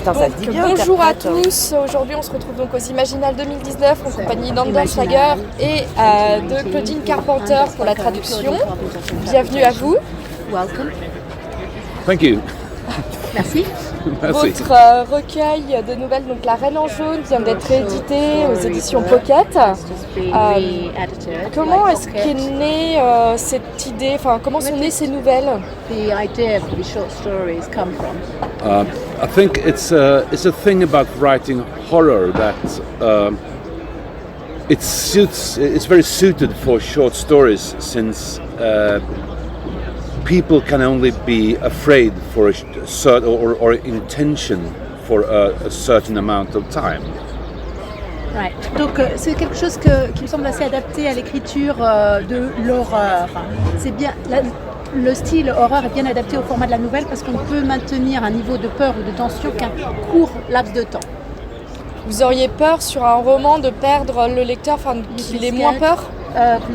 Putain, ça se dit bien. Bonjour à interprète. tous, aujourd'hui on se retrouve donc aux Imaginales 2019 en compagnie d'Andal Schlager et de Claudine Carpenter pour la traduction. Bienvenue à vous. Welcome. Thank you. Merci. Merci. Votre recueil de nouvelles, donc La Reine en jaune, vient d'être réédité aux éditions Pocket. Comment est-ce qu'est née cette idée, enfin comment sont nées ces nouvelles? The idea for the short stories come from. I think it's a thing about writing horror that it's very suited for short stories since people can only be afraid for a certain or intention for a certain amount of time. Ouais. Donc c'est quelque chose qui me semble assez adapté à l'écriture de l'horreur. C'est bien le style horreur est bien adapté au format de la nouvelle parce qu'on peut maintenir un niveau de peur ou de tension qu'un court laps de temps. Vous auriez peur sur un roman de perdre le lecteur, enfin qu'il ait moins peur?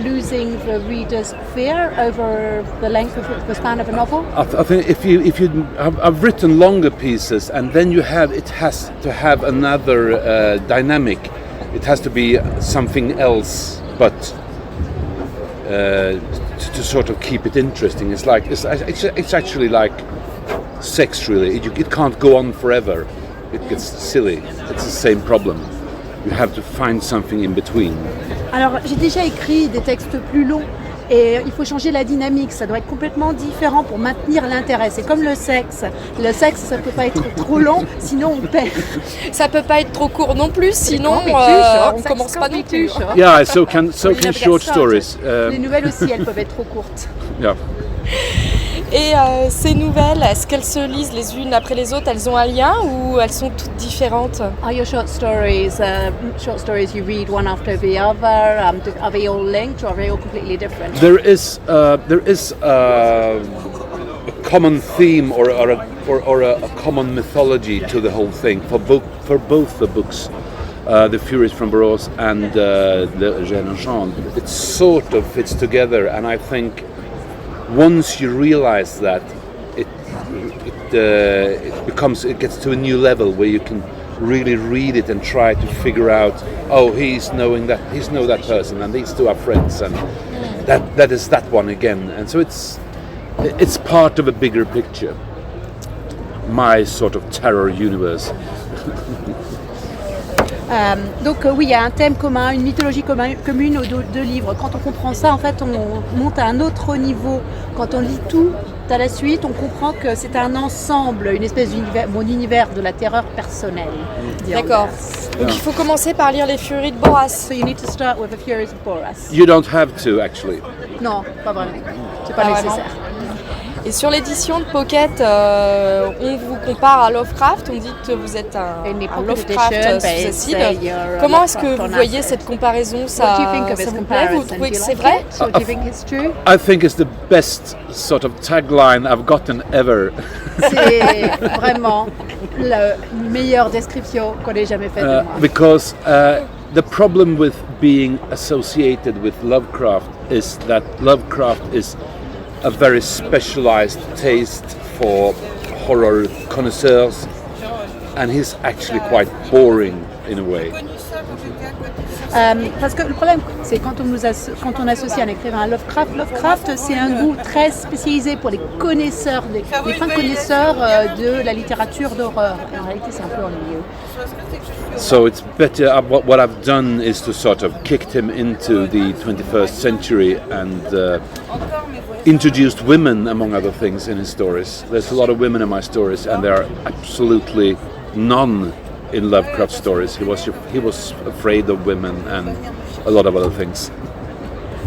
Losing the reader's fear over the length of the span of a novel. I think if you I've written longer pieces and then it has to have another dynamic. It has to be something else, but to sort of keep it interesting. It's actually like sex, really. It can't go on forever. It gets silly. It's the same problem. You have to find something in between. Alors, j'ai déjà écrit des textes plus longs et il faut changer la dynamique. Ça doit être complètement différent pour maintenir l'intérêt. C'est comme le sexe. Le sexe, ça ne peut pas être trop long, sinon on perd. Ça peut pas être trop court non plus, sinon on commence pas non plus. Yeah, so can short stories. Les nouvelles aussi, elles peuvent être trop courtes. Yeah. Et ces nouvelles, est-ce qu'elles se lisent les unes après les autres? Elles ont un lien ou elles sont toutes différentes? Are your short stories you read one after the other? Are they all linked or are they all completely different? There is a common theme or a common mythology to the whole thing for both the books, The Furies from Borås and The Reine en jaune. It sort of fits together, and I think once you realize that, it gets to a new level where you can really read it and try to figure out, oh, he's know that person, and these two are friends, and that is that one again, and so it's part of a bigger picture. My sort of terror universe. Donc oui, il y a un thème commun, une mythologie commune aux deux livres. Quand on comprend ça, en fait, on monte à un autre niveau. Quand on lit tout à la suite, on comprend que c'est un ensemble, une espèce d'univers, mon univers de la terreur personnelle. D'accord. Donc il faut commencer par lire Les Furies de Boras. So you need to start with The Furies of Boras. You don't have to, actually. Non, pas vraiment. C'est pas nécessaire. Et sur l'édition de Pocket, on vous compare à Lovecraft, on dit que vous êtes un Lovecraft successif. Comment est-ce que vous voyez cette comparaison? Ça vous plaît? Vous trouvez que c'est vrai? I think it's the best sort of tagline I've gotten ever. C'est vraiment la meilleure description qu'on ait jamais faite de moi. Because the problem with being associated with Lovecraft is that Lovecraft is a very specialized taste for horror connoisseurs, and he's actually quite boring in a way. Parce que le problème, c'est quand on associe un écrivain à Lovecraft, c'est un goût très spécialisé pour les connaisseurs, les fins connaisseurs de la littérature d'horreur. Et en réalité, c'est un peu ennuyeux. So it's better, what I've done is to sort of kicked him into the 21st century and introduced women, among other things, in his stories. There's a lot of women in my stories, and there are absolutely none in Lovecraft stories. He was afraid of women and a lot of other things.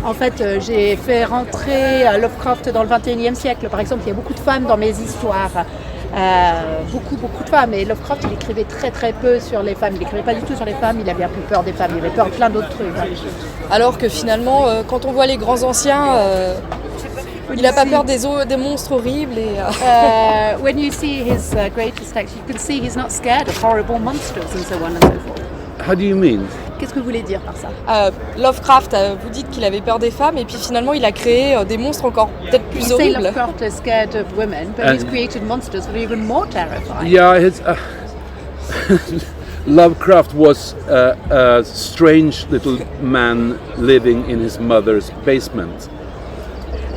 En fait, j'ai fait rentrer Lovecraft dans le 21e siècle. Par exemple, il y a beaucoup de femmes dans mes histoires. Beaucoup de femmes. Et Lovecraft, il écrivait très très peu sur les femmes. Il n'écrivait pas du tout sur les femmes. Il avait un peu peur des femmes. Il avait peur de plein d'autres trucs. Alors que finalement, quand on voit les grands anciens, il n'a pas peur des monstres horribles. Et, when you see his greatest texts, you can see he's not scared of horrible monsters and so on and so forth. How do you mean? Qu'est-ce que vous voulez dire par ça? Lovecraft, vous dites qu'il avait peur des femmes et puis finalement il a créé des monstres encore peut-être plus horribles. Lovecraft is scared of women, but he's created monsters that are even more terrifying. Yeah, Lovecraft was a strange little man living in his mother's basement.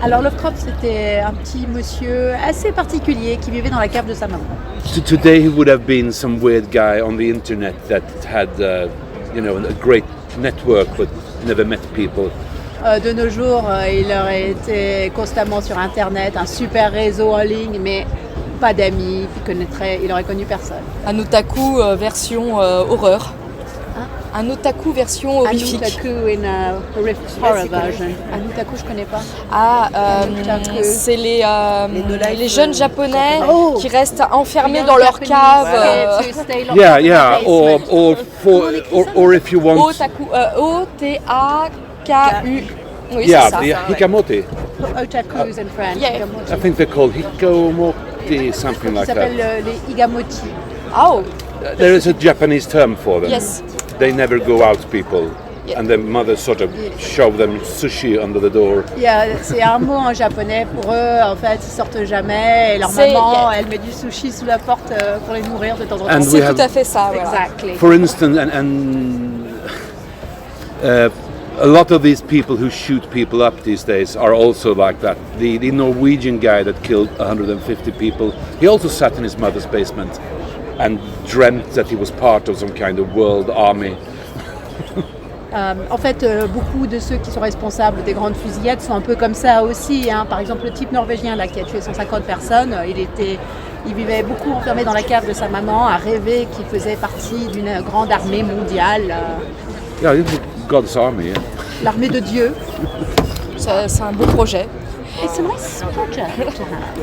Alors Lovecraft, c'était un petit monsieur assez particulier qui vivait dans la cave de sa maman. Today he would have been some weird guy on the internet that had, a great network but never met people. De nos jours, il aurait été constamment sur Internet, un super réseau en ligne, mais pas d'amis, il aurait connu personne. Un otaku version horreur. Un otaku version horrifique. Un otaku in a horror version. Un otaku, je connais pas. C'est les jeunes japonais qui restent enfermés dans leur cave. Or if you want. Otaku, O-T-A-K-U. Oui, c'est ça. Hikamote. Otakus in French. I think they're called Hikamote, something like that. Ils s'appellent les Higamoti. Oh. There is a Japanese term for them. Yes. They never go out, people. Yeah. And their mother sort of shove them sushi under the door. C'est un mot en japonais pour eux. En fait, ils sortent jamais. Et leur maman, elle met du sushi sous la porte pour les nourrir de temps en temps. C'est tout à fait ça. Exactly. For instance, a lot of these people who shoot people up these days are also like that. The Norwegian guy that killed 150 people, he also sat in his mother's basement and dreamt that he was part of some kind of world army. En fait, beaucoup de ceux qui sont responsables des grandes fusillades sont un peu comme ça aussi. Hein. Par exemple, le type norvégien là, qui a tué 150 personnes, il vivait beaucoup enfermé dans la cave de sa maman, à rêver qu'il faisait partie d'une grande armée mondiale. Yeah, God's army. Yeah. L'armée de Dieu. C'est un beau projet. It's a nice project.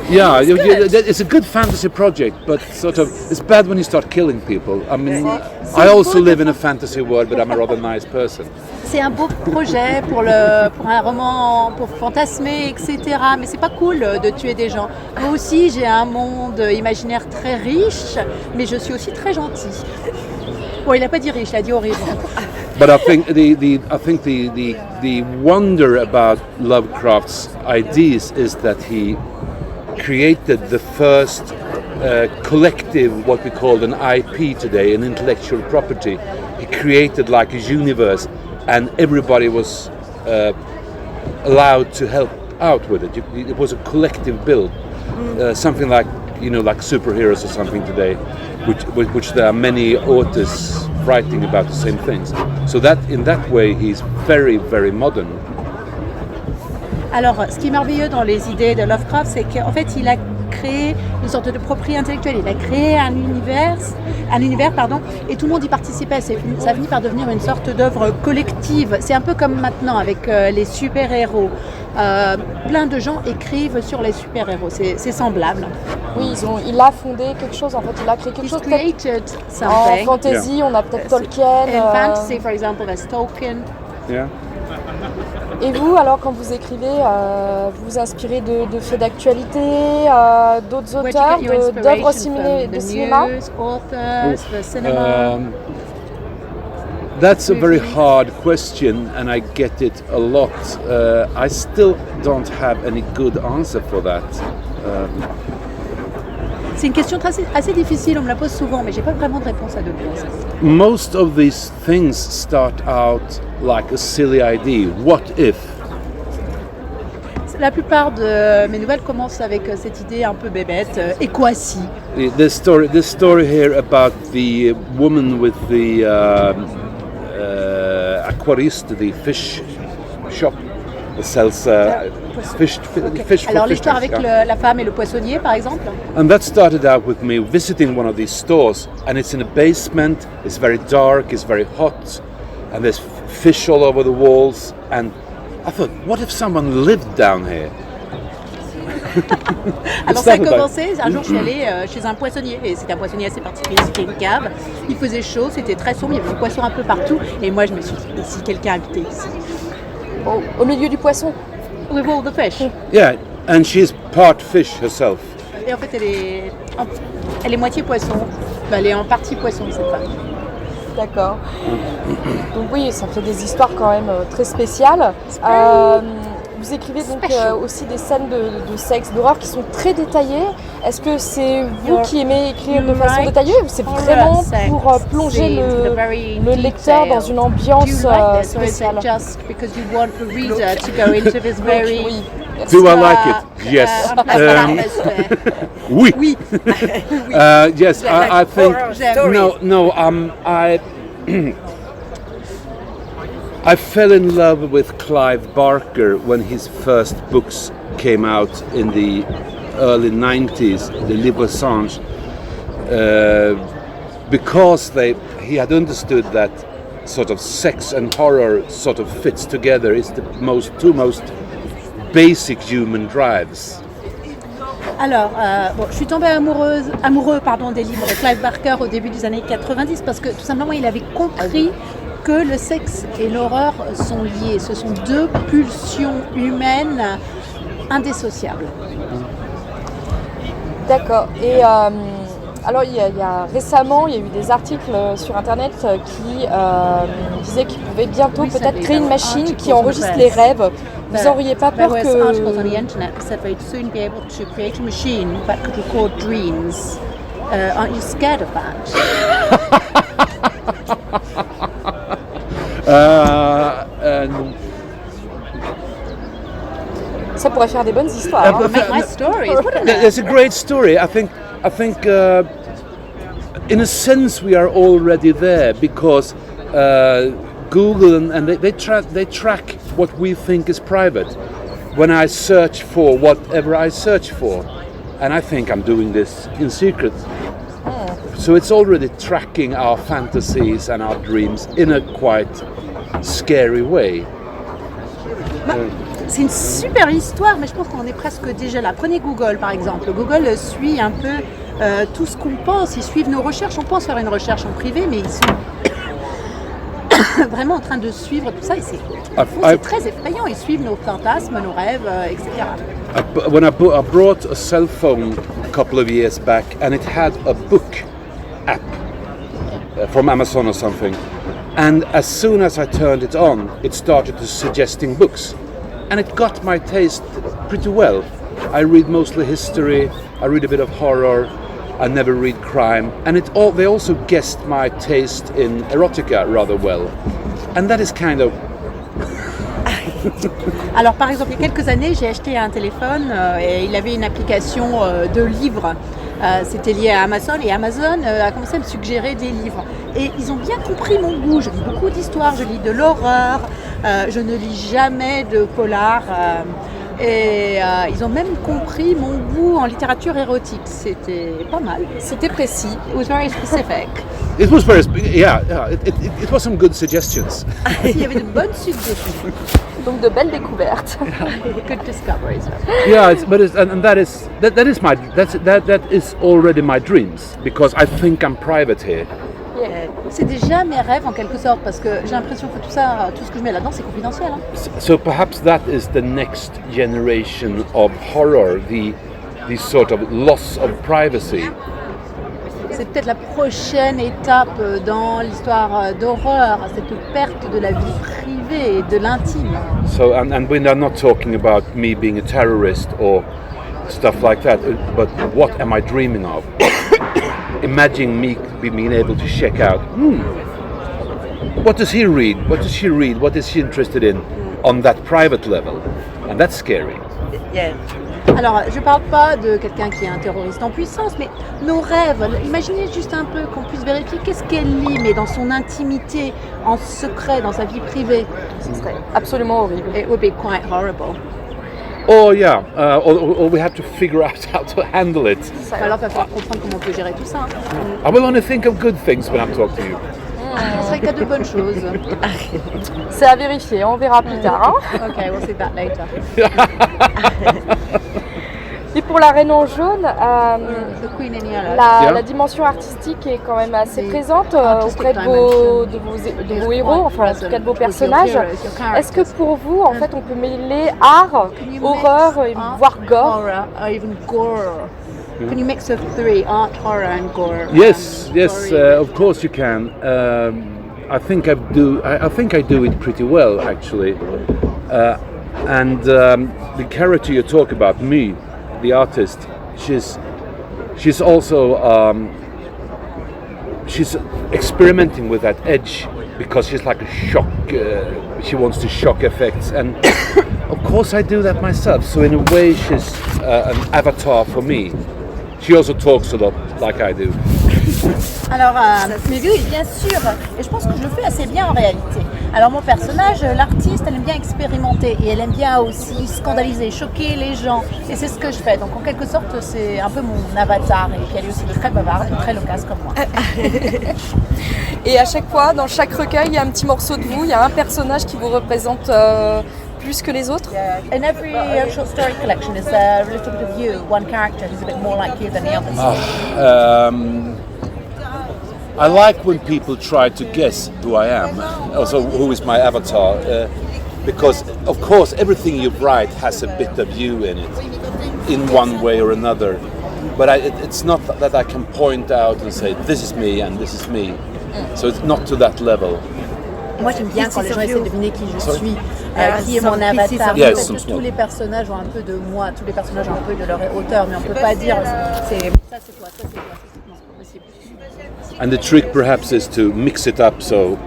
Yeah, it's a good fantasy project, but sort of it's bad when you start killing people. I mean, I also live in a fantasy world, but I'm a rather nice person. C'est un beau projet pour un roman, pour fantasmer, etc. Mais c'est pas cool de tuer des gens. Moi aussi, j'ai un monde imaginaire très riche, mais je suis aussi très gentil. Bon, il n'a pas dit riche, il a dit horrible. But I think the wonder about Lovecraft's ideas is that he created the first collective, what we call an IP today, an intellectual property. He created like a universe, and everybody was allowed to help out with it. It was a collective build, something like superheroes or something today, which there are many authors writing about the same things. So that in that way he's very, very modern. Alors, ce qui est merveilleux dans les idées de Lovecraft, c'est qu'en fait, il a créé une sorte de propriété intellectuelle. Il a créé un univers, et tout le monde y participait. Ça a fini par devenir une sorte d'œuvre collective. C'est un peu comme maintenant avec les super-héros. Plein de gens écrivent sur les super-héros. C'est semblable. Oui, il a fondé quelque chose. En fait, il a créé quelque chose. En fantasy, on a peut-être Tolkien. In fantasy, for example, there's Tolkien. Yeah. Et vous, alors, quand vous écrivez, vous vous inspirez de faits d'actualité, d'autres auteurs, d'œuvres de cinéma? That's a very hard question, and I get it a lot. I still don't have any good answer for that. C'est une question assez difficile, on me la pose souvent, mais j'ai pas vraiment de réponse à donner. Most of these things start out like a silly idea. What if? La plupart de mes nouvelles commencent avec cette idée un peu bébête, et quoi si? This story here about the woman with the aquarist, the fish shop that sells fish. Alors l'histoire avec la femme et le poissonnier, par exemple. And that started out with me visiting one of these stores, and it's in a basement. It's very dark. It's very hot, and there's fish all over the walls. And I thought, what if someone lived down here? Alors ça a commencé, un jour je suis allée chez un poissonnier, et c'était un poissonnier assez particulier, c'était une cave, il faisait chaud, c'était très sombre, il y avait des poissons un peu partout, et moi je me suis dit, mais si quelqu'un habitait ici? Au milieu du poisson? With all the fish. Yeah, and she's part fish herself. Et en fait elle est moitié poisson, elle est en partie poisson cette femme. D'accord. Donc oui, ça fait des histoires quand même très spéciales. vous écrivez donc aussi des scènes de sexe, d'horreur qui sont très détaillées. Est-ce que c'est vous qui aimez écrire de façon détaillée ou c'est vraiment pour plonger le lecteur dans une ambiance spéciale? Do I like it? Yes. Oui. Yes, I think. No. I fell in love with Clive Barker when his first books came out in the early 90s, The Livre Singe, because he had understood that sort of sex and horror sort of fits together. It's the two most basic human drives. Alors, je suis tombée amoureux des livres de Clive Barker au début des années 90 parce que tout simplement il avait compris que le sexe et l'horreur sont liés. Ce sont deux pulsions humaines indissociables. D'accord. Et alors, récemment, il y a eu des articles sur Internet qui disaient qu'il pouvait bientôt peut-être créer une machine qui enregistre les rêves. Vous n'auriez pas peur que... There was articles on the internet that said they'd soon be able to create a machine that could record dreams. Aren't you scared of that? Ça pourrait faire des bonnes histoires. Make my stories, wouldn't it? It's a great story. I think in a sense we are already there because Google and they track what we think is private. When I search for whatever I search for, and I think I'm doing this in secret. So it's already tracking our fantasies and our dreams in a quite scary way. C'est une super histoire, mais je pense qu'on est presque déjà là. Prenez Google par exemple. Google suit un peu tout ce qu'on pense. Ils suivent nos recherches. On pense faire une recherche en privé, mais ils sont vraiment en train de suivre tout ça. Et c'est très effrayant. Ils suivent nos fantasmes, nos rêves, etc. When I brought a cell phone a couple of years back, and it had a book app from Amazon or something. And as soon as I turned it on, it started suggesting books. And it got my taste pretty well. I read mostly history, I read a bit of horror, I never read crime. And they also guessed my taste in erotica rather well. And that is kind of... Alors par exemple, il y a quelques années, j'ai acheté un téléphone et il avait une application de livres. C'était lié à Amazon et Amazon a commencé à me suggérer des livres. Et ils ont bien compris mon goût. Je lis beaucoup d'histoires, je lis de l'horreur, je ne lis jamais de polar. Et ils ont même compris mon goût en littérature érotique. C'était pas mal. C'était précis. It was very specific. It was very, it was some good suggestions. Il y avait de bonnes suggestions. Donc de belles découvertes. Good discoveries. Yeah, that is already my dreams because I think I'm private here. Yeah. C'est déjà mes rêves en quelque sorte parce que j'ai l'impression que tout ça, tout ce que je mets là-dedans, c'est confidentiel. Hein. So perhaps that is the next generation of horror, the sort of loss of privacy. C'est peut-être la prochaine étape dans l'histoire d'horreur, cette perte de la vie privée et de l'intime. So and we are not talking about me being a terrorist or stuff like that, but what am I dreaming of? Imagine me being able to check out, what does he read? What does she read? What is she interested in on that private level? And that's scary. Yeah. Alors, je ne parle pas de quelqu'un qui est un terroriste en puissance, mais nos rêves, imaginez juste un peu qu'on puisse vérifier qu'est-ce qu'elle lit, mais dans son intimité, en secret, dans sa vie privée. Ce serait absolument horrible. It would be quite horrible. Oh yeah, or we have to figure out how to handle it. Alors, il va falloir comprendre comment on peut gérer tout ça. I will only think of good things when I talk to you. Ce serait que de bonnes choses. C'est à vérifier, on verra plus tard. Hein. Ok, we'll see that later. Et pour la Reine en jaune, la la dimension artistique est quand même assez présente auprès de vos héros, enfin en tout cas de vos personnages. Est-ce que pour vous, en fait, on peut mêler art, horreur, voire gore? Can you mix the three, art, horror and gore? Yes, of course you can. I think I do it pretty well, actually. And the character you talk about, me, the artist, she's also she's experimenting with that edge because she's like a shock. She wants to shock effects, and of course I do that myself. So in a way, she's an avatar for me. She also talks a lot like I do. Alors, mais oui, bien sûr, et je pense que je le fais assez bien en réalité. Alors mon personnage, l'artiste, elle aime bien expérimenter et elle aime bien aussi scandaliser, choquer les gens. Et c'est ce que je fais. Donc en quelque sorte, c'est un peu mon avatar. Et puis elle est aussi très bavarde et très loquace comme moi. Et à chaque fois, dans chaque recueil, il y a un petit morceau de vous, il y a un personnage qui vous représente plus que les autres. In every short story collection is a little bit of you, one character who's a bit more like you than the others. I like when people try to guess who I am, also who is my avatar, because of course everything you write has a bit of you in it, in one way or another. But it's not that I can point out and say this is me and this is me. So it's not to that level. Moi j'aime bien quand les gens essaient de deviner qui je suis, qui est mon avatar. Yes, tous les personnages ont un peu de moi, tous les personnages ont un peu de leur auteur, mais on ne peut pas dire c'est ça c'est toi, ça c'est toi, ça c'est toi, c'est pas possible. And the trick perhaps is to mix it up so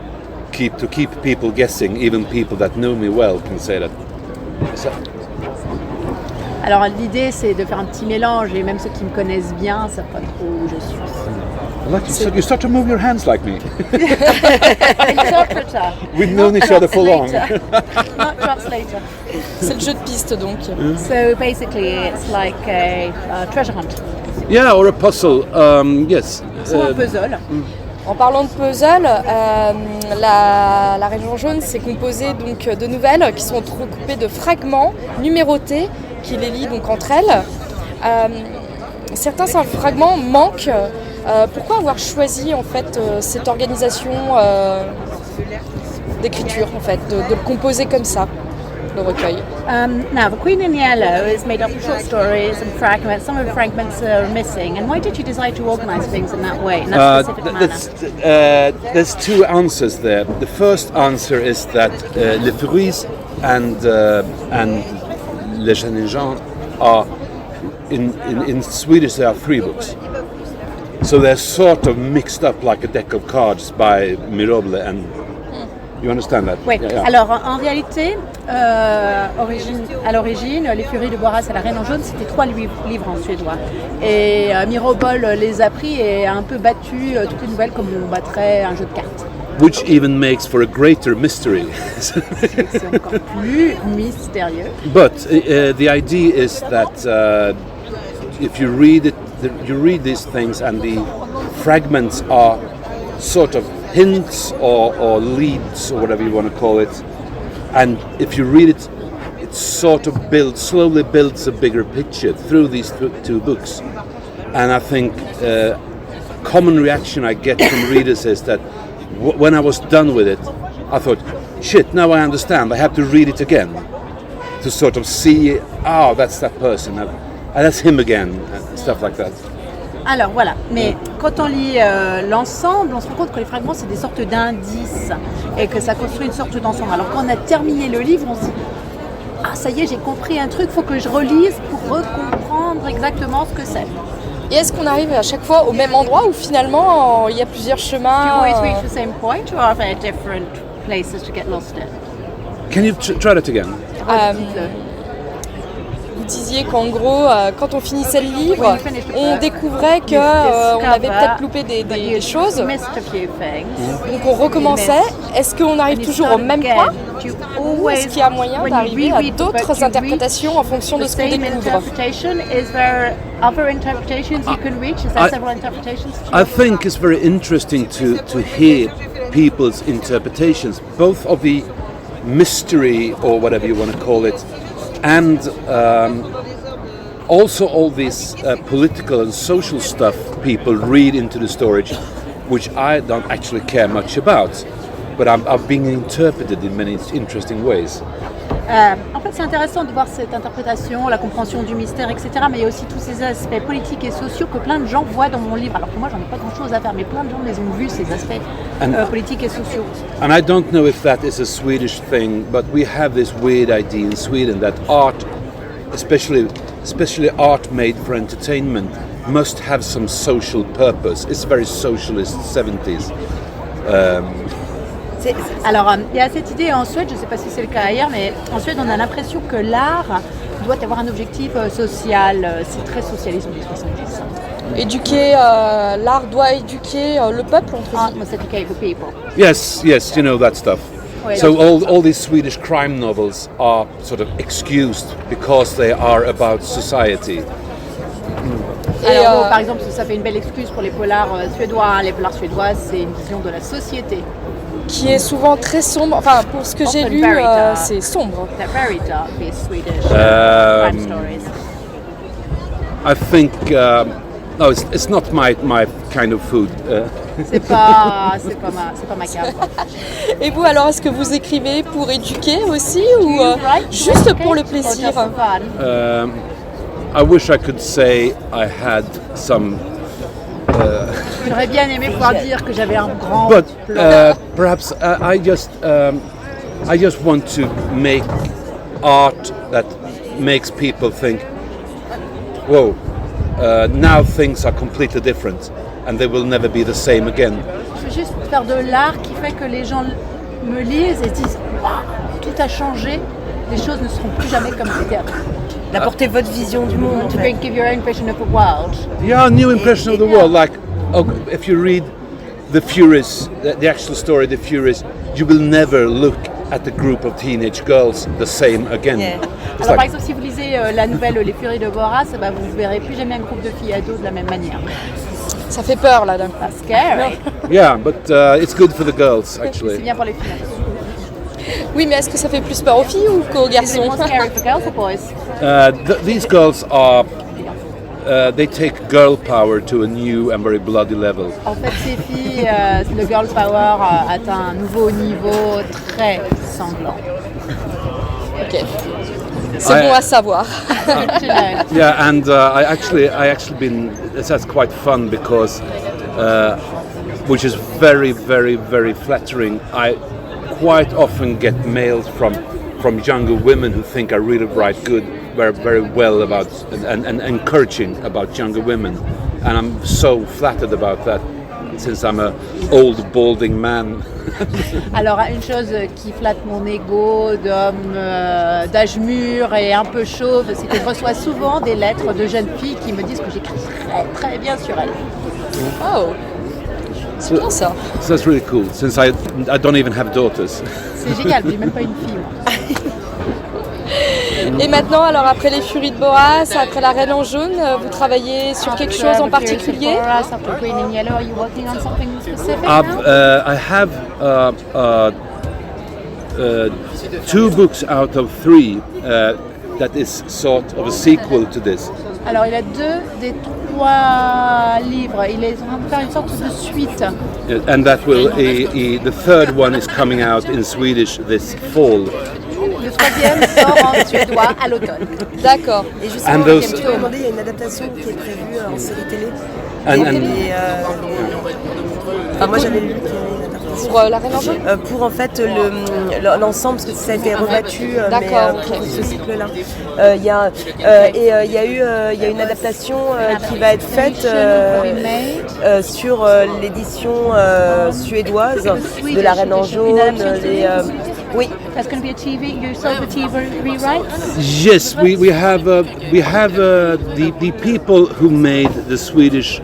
keep people guessing, even people that know me well can say that. Alors l'idée c'est de faire un petit mélange et même ceux qui me connaissent bien savent pas trop où je suis. You start to move your hands like me. Interpreter. We've known each other for long. Not translator. C'est le jeu de piste donc. So basically it's like a treasure hunt. Yeah, or a puzzle. Yes. Ou un puzzle. En parlant de puzzle, la Région jaune c'est composé donc de nouvelles qui sont recoupées de fragments numérotés qui les lient donc entre elles. Certains fragments manquent. Pourquoi avoir choisi en fait cette organisation d'écriture en fait, de le composer comme ça, le recueil? Now, The Queen in Yellow is made up of short stories and fragments. Some of the fragments are missing. And why did you decide to organize things in that way, in that specific manner? There's two answers there. The first answer is that Les Fruits and Les Jeunes Gens are, in Swedish, there are 3 books. So they're sort of mixed up like a deck of cards by Miroble, and you understand that? Oui. Yeah. Alors en réalité, à l'origine, Les Furies de Boras et la Reine en jaune, c'était 3 livres en suédois. Et Mirobol les a pris et a un peu battu toutes les nouvelles comme on battrait un jeu de cartes. Which even makes for a greater mystery. C'est encore plus mystérieux. But the idea is that if you read it, you read these things and the fragments are sort of hints or leads or whatever you want to call it, and if you read it, it sort of slowly builds a bigger picture through these 2 books. And I think common reaction I get from readers is that when I was done with it, I thought, shit, now I understand, I have to read it again to sort of see, oh, that's that person, that's him again, and stuff like that. Alors voilà, mais quand on lit l'ensemble, on se rend compte que les fragments c'est des sortes d'indices et que ça construit une sorte d'ensemble. Alors quand on a terminé le livre, on se dit ah ça y est, j'ai compris un truc, faut que je relise pour recomprendre exactement ce que c'est. Et est-ce qu'on arrive à chaque fois au même endroit ou finalement il y a plusieurs chemins? Do you always reach the same point or are there different places to get lost in? Can you try that again? Vous disiez qu'en gros, quand on finissait le livre, on découvrait qu'on avait peut-être loupé des choses. Donc on recommençait. Est-ce qu'on arrive toujours au même point? Ou est-ce qu'il y a moyen d'arriver à d'autres interprétations en fonction de ce qu'on découvre? I think it's very interesting to hear people's interpretations, both of the mystery or whatever you want to call it, and also all this political and social stuff people read into the story, which I don't actually care much about, but I'm being interpreted in many interesting ways. En fait, c'est intéressant de voir cette interprétation, la compréhension du mystère, etc. Mais il y a aussi tous ces aspects politiques et sociaux que plein de gens voient dans mon livre. Alors que moi, j'en ai pas grand-chose à faire, mais plein de gens les ont vus, ces aspects politiques et sociaux. And I don't know if that is a Swedish thing, but we have this weird idea in Sweden that art, especially art made for entertainment, must have some social purpose. It's very socialist 70s. Alors, il y a cette idée en Suède, je ne sais pas si c'est le cas ailleurs, mais en Suède, on a l'impression que l'art doit avoir un objectif social. C'est très socialisme des 70. Éduquer, l'art doit éduquer le peuple, entre must educate the people. Yes, you know that stuff. Oui, so all these Swedish crime novels are sort of excused because they are about society. Alors, par exemple, ça fait une belle excuse pour les polars suédois. Hein. Les polars suédois, c'est une vision de la société. Qui est souvent très sombre. Enfin, pour ce que j'ai lu, c'est sombre. They're very dark, these Swedish crime stories. I think no, it's not my kind of food. C'est pas ma cave. Et vous, alors, est-ce que vous écrivez pour éduquer aussi ou juste pour le plaisir? I wish I could say I had some. J'aurais bien aimé pouvoir dire que j'avais un grand But plan. perhaps I just want to make art that makes people think, whoa, now things are completely different and they will never be the same again. Je veux juste faire de l'art qui fait que les gens me lisent et se disent wow, tout a changé, les choses ne seront plus jamais comme c'était avant. D'apporter votre vision du monde. To give your impression of the world. Yeah, a new impression of the world. Like, if you read The Furies, the actual story, The Furies, you will never look at the group of teenage girls the same again. Yeah. Alors, par exemple, si vous lisez la nouvelle Les Furies de Boras, bah, vous ne verrez plus jamais un groupe de filles ados de la même manière. Ça fait peur là d'un coup. That's scary. Yeah, but it's good for the girls actually. C'est bien pour les filles. Oui, mais est-ce que ça fait plus peur aux filles ou qu'aux garçons? Is it more scary for girls or boys? These girls are. They take girl power to a new and very bloody level. En fait, ces filles, le girl power atteint un nouveau niveau très sanglant. Ok. C'est bon à savoir. Yeah, and I actually been. That's quite fun because, which is very, very, very flattering. I quite often get mails from younger women who think I really write very, very well about and encouraging about younger women, and I'm so flattered about that since I'm an old balding man. Alors une chose qui flatte mon ego d'homme d'âge mûr et un peu chauve, c'est que je reçois souvent des lettres de jeunes filles qui me disent que j'écris très très bien sur elles. Oh, c'est bien ça. So that's really cool since I don't even have daughters. C'est génial, j'ai même pas une fille moi. Et maintenant, alors après les Furies de Boras, après la Reine en jaune, vous travaillez sur quelque chose en particulier? After Green and Yellow, are you working on something specific now? I have 2 books out of 3 that is sort of a sequel to this. Alors il a 2 des 3 livres, il est en train de faire une sorte de suite. And that will, the third one is coming out in Swedish this fall. Le 3e sort en suédois à l'automne. D'accord. Et justement, je me demandais, il y a une adaptation qui est prévue en série télé. Moi j'avais lu qu'il y avait une adaptation. Pour la Reine en jaune pour en fait l'ensemble, parce que ça a été rebattu pour ce cycle-là. Il y a une adaptation qui va être faite sur l'édition suédoise de la Reine en jaune. Oui. That's going to be a TV. You saw the TV rewrite? Yes, we have the people who made the Swedish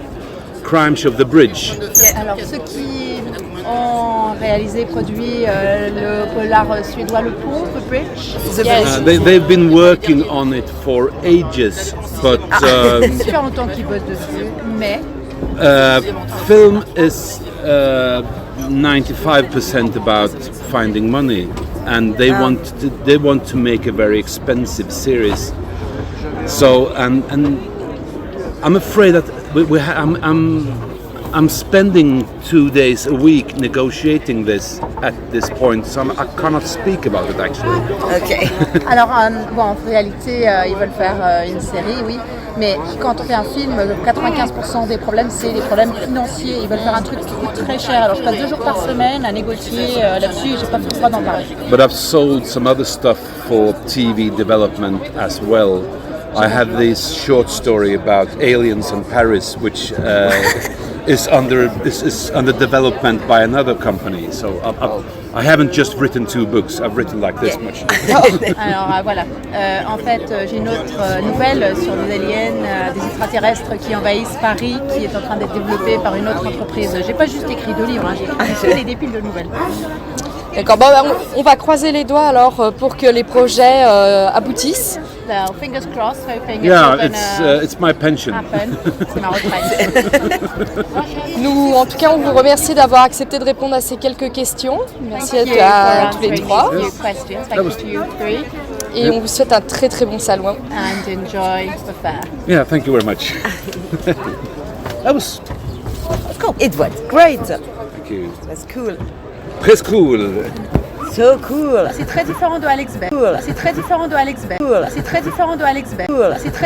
crime show The Bridge. Alors ceux qui ont réalisé, produit le polar suédois Le Pont, The Bridge. They've been working on it for ages, but super longtemps qu'ils bossent dessus, mais film is 95% about finding money, and they want to make a very expensive series. So and I'm afraid that I'm spending 2 days a week negotiating this at this point, so I cannot speak about it actually. Ok. Alors, en réalité, ils veulent faire une série, oui. Mais quand on fait un film, 95% des problèmes, c'est les problèmes financiers. Ils veulent faire un truc qui coûte très cher. Alors, je passe 2 jours par semaine à négocier là-dessus et j'ai pas fait le droit d'en parler. But I've sold some other stuff for TV development as well. I have this short story about aliens in Paris, which is under development by another company. So I haven't just written 2 books. I've written like this much. Alors voilà, en fait j'ai une autre nouvelle sur des aliens, des extraterrestres qui envahissent Paris, qui est en train d'être développée par une autre entreprise. J'ai pas juste écrit 2 livres, j'ai écrit des piles de nouvelles. D'accord, bon, on va croiser les doigts alors pour que les projets aboutissent. So, fingers crossed, hoping Yeah, it's my pension. C'est ma retraite. Nous, en tout cas, on vous remercie d'avoir accepté de répondre à ces quelques questions. Merci Thank you à for tous les answering 3. these few questions. Thank you to you 3 Et on vous souhaite un très très bon salon. and enjoy the fair. Yeah, thank you very much. That was Cool. It was great. thank you. That's cool. Très cool. So cool. C'est très différent de Alex Bay. Cool. C'est très différent de Alex Bay. Cool. C'est très différent de Alex Bay. Cool. C'est très